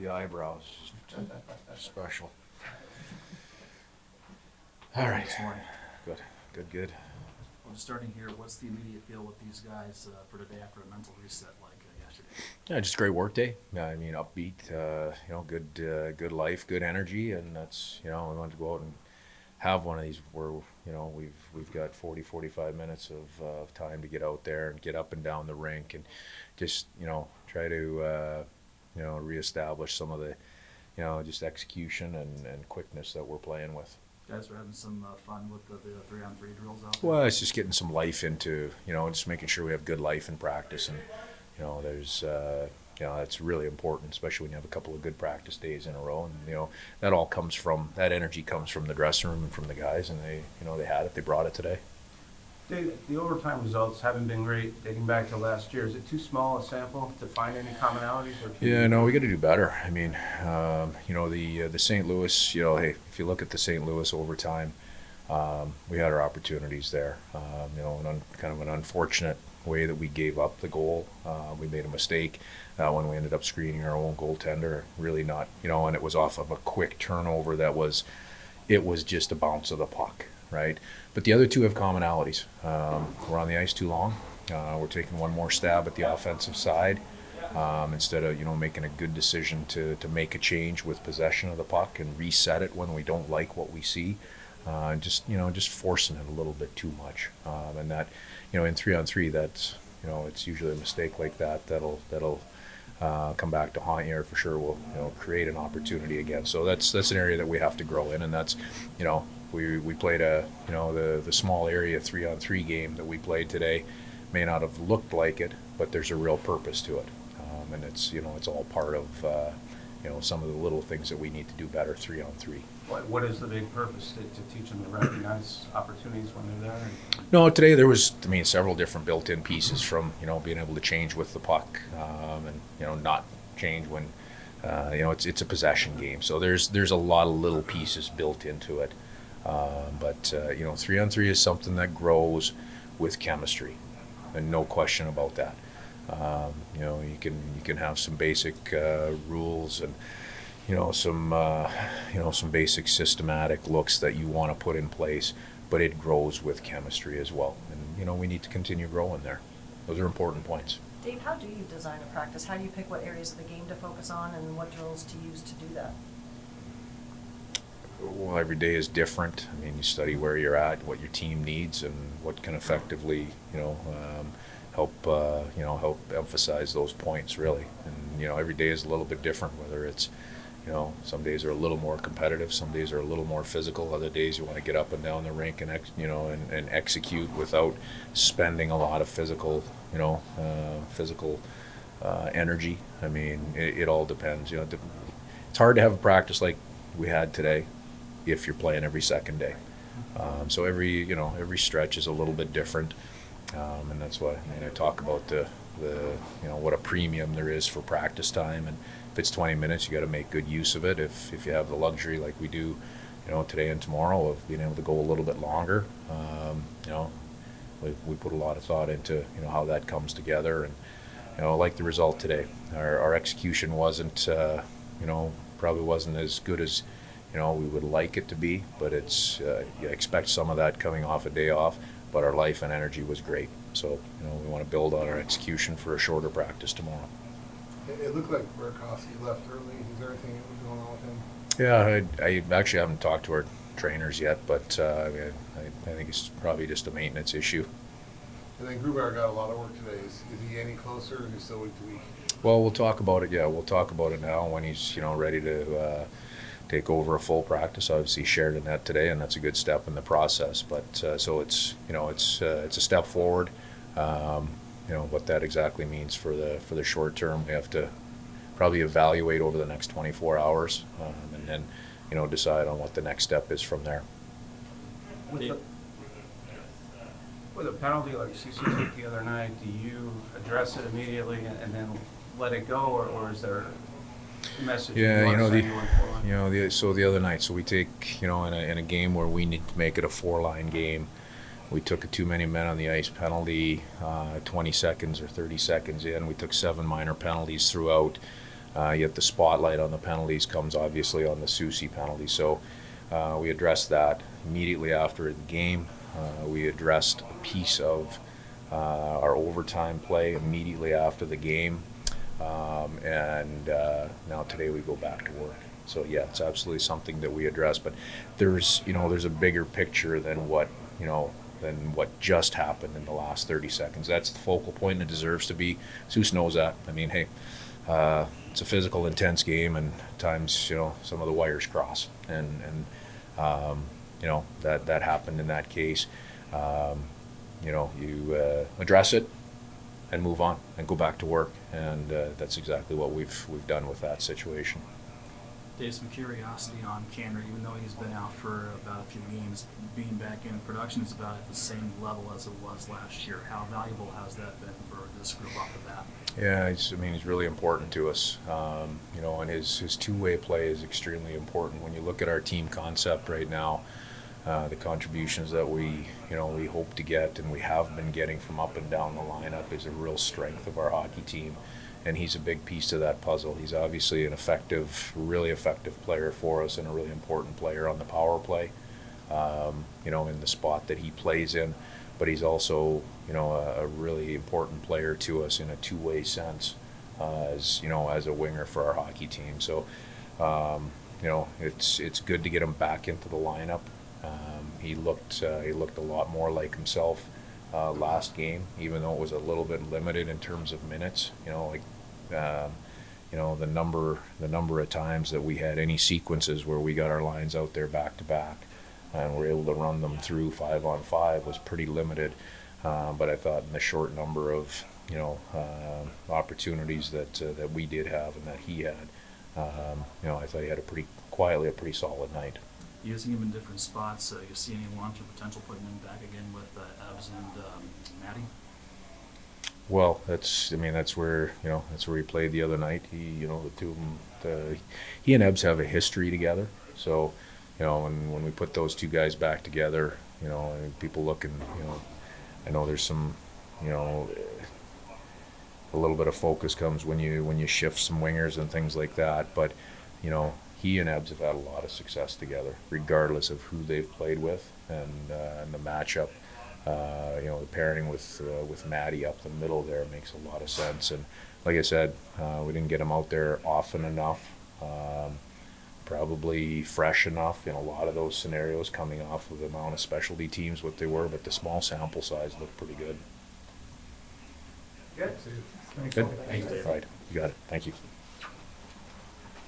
The eyebrows, special. All right. This morning. Good. Well, just starting here, what's the immediate feel with these guys for today after a mental reset like yesterday? Yeah, just a great work day. I mean, upbeat, good life, good energy, and that's, we want to go out and have one of these where, we've got 40, 45 minutes of time to get out there and get up and down the rink and just, try to, reestablish some of the, just execution and quickness that we're playing with. Guys are having some fun with the 3-on-3 drills out there. Well, it's just getting some life into, just making sure we have good life in practice. And, there's, that's really important, especially when you have a couple of good practice days in a row. And, that energy comes from the dressing room and from the guys. And they had it, they brought it today. Dave, the overtime results haven't been great dating back to last year. Is it too small a sample to find any commonalities? Yeah, no, we got to do better. I mean, the St. Louis, hey, if you look at the St. Louis overtime, we had our opportunities there. Kind of an unfortunate way that we gave up the goal. We made a mistake when we ended up screening our own goaltender. Really not, and it was off of a quick turnover it was just a bounce of the puck, right? But the other two have commonalities. We're on the ice too long. We're taking one more stab at the offensive side instead of making a good decision to make a change with possession of the puck and reset it when we don't like what we see. Just forcing it a little bit too much. And that, in 3-on-3, that's it's usually a mistake like that'll come back to haunt you, or for sure will create an opportunity again. So that's an area that we have to grow in, and that's we played the small area 3-on-3 game that we played today may not have looked like it, but there's a real purpose to it, and it's it's all part of some of the little things that we need to do better 3-on-3. What is the big purpose to teach them to recognize opportunities when they're there? No, today there was, several different built-in pieces from, being able to change with the puck, and, not change when, it's a possession game. So there's a lot of little pieces built into it. But 3-on-3 is something that grows with chemistry, and no question about that. You can have some basic rules and some basic systematic looks that you want to put in place, but it grows with chemistry as well. And we need to continue growing there. Those are important points. Dave, how do you design a practice? How do you pick what areas of the game to focus on and what drills to use to do that? Well, every day is different. You study where you're at, what your team needs, and what can effectively, help emphasize those points, really. And every day is a little bit different. Whether it's, some days are a little more competitive, some days are a little more physical. Other days you want to get up and down the rink and and execute without spending a lot of physical energy. It all depends. It's hard to have a practice like we had today if you're playing every second day. So every stretch is a little bit different, and that's why I talk about the what a premium there is for practice time. And if it's 20 minutes, you got to make good use of it. If you have the luxury like we do, today and tomorrow, of being able to go a little bit longer, we put a lot of thought into how that comes together. And like the result today, our execution wasn't probably wasn't as good as we would like it to be, but it's you expect some of that coming off a day off. But our life and energy was great. So we want to build on our execution for a shorter practice tomorrow. It looked like Burakovsky left early. Is there anything that was going on with him? Yeah, I actually haven't talked to our trainers yet, but I think it's probably just a maintenance issue. And then Grubauer got a lot of work today. Is he any closer, or is he still week to week? Well, we'll talk about it. Yeah, we'll talk about it now when he's ready to take over a full practice. Obviously, he shared a net today, and that's a good step in the process. But so it's it's a step forward. What that exactly means for the short term, we have to probably evaluate over the next 24 hours, and then decide on what the next step is from there. With a penalty like CC took the other night, do you address it immediately and then let it go, or is there a message? Yeah, so the other night, so we take in a game where we need to make it a 4-line game. We took a too many men on the ice penalty 20 seconds or 30 seconds in. We took 7 minor penalties throughout. Yet the spotlight on the penalties comes obviously on the Susie penalty. So we addressed that immediately after the game. We addressed a piece of our overtime play immediately after the game. And now today we go back to work. So yeah, it's absolutely something that we address. But there's a bigger picture than what just happened in the last 30 seconds. That's the focal point, and it deserves to be. Seuss knows that. I mean, hey, it's a physical, intense game, and at times, some of the wires cross, and that happened in that case. You address it and move on and go back to work, and that's exactly what we've done with that situation. Dave, some curiosity on Canner, even though he's been out for about a few games, being back in production is about at the same level as it was last year. How valuable has that been for this group off the bat? Yeah, he's really important to us. And his two-way play is extremely important. When you look at our team concept right now, the contributions that we hope to get and we have been getting from up and down the lineup is a real strength of our hockey team. And he's a big piece of that puzzle. He's obviously an really effective player for us and a really important player on the power play, in the spot that he plays in. But he's also, a really important player to us in a two-way sense, as a winger for our hockey team. So, it's good to get him back into the lineup. He looked a lot more like himself last game, even though it was a little bit limited in terms of minutes. The number of times that we had any sequences where we got our lines out there back to back and were able to run them through 5-on-5 was pretty limited. But I thought in the short number of opportunities that we did have and that he had, I thought he had a pretty solid night. Using him in different spots, you see any long-term potential putting him back again with Evs and Maddie? Well, that's where he played the other night. The two of them, he and Ebbs have a history together. So, when we put those two guys back together, and people look and, I know there's some, a little bit of focus comes when you shift some wingers and things like that. But, he and Ebbs have had a lot of success together, regardless of who they've played with and the matchup. The pairing with Maddie up the middle there makes a lot of sense. And like I said, we didn't get him out there often enough, probably fresh enough in a lot of those scenarios, coming off of the amount of specialty teams what they were, but the small sample size looked pretty good. Good. Good. All right, you got it. Thank you.